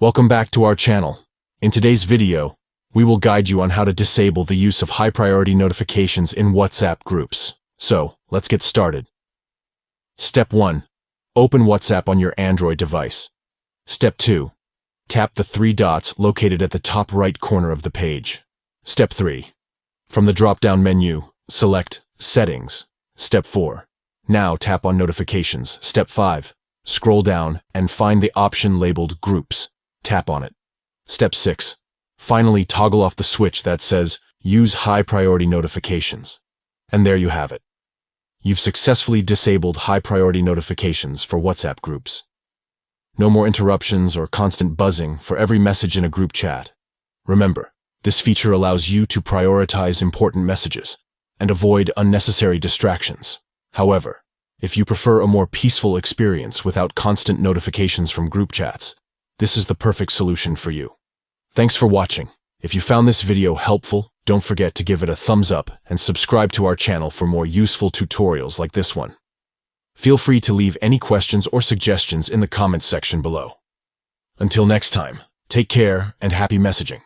Welcome back to our channel. In today's video, we will guide you on how to disable the use of high-priority notifications in WhatsApp groups. So, let's get started. Step 1. Open WhatsApp on your Android device. Step 2. Tap the three dots located at the top right corner of the page. Step 3. From the drop-down menu, select Settings. Step 4. Now tap on Notifications. Step 5. Scroll down and find the option labeled Groups. Tap on it. Step 6. Finally, toggle off the switch that says Use High-Priority Notifications. And there you have it. You've successfully disabled high-priority notifications for WhatsApp groups. No more interruptions or constant buzzing for every message in a group chat. Remember, this feature allows you to prioritize important messages and avoid unnecessary distractions. However, if you prefer a more peaceful experience without constant notifications from group chats, this is the perfect solution for you. Thanks for watching. If you found this video helpful, don't forget to give it a thumbs up and subscribe to our channel for more useful tutorials like this one. Feel free to leave any questions or suggestions in the comments section below. Until next time, take care and happy messaging.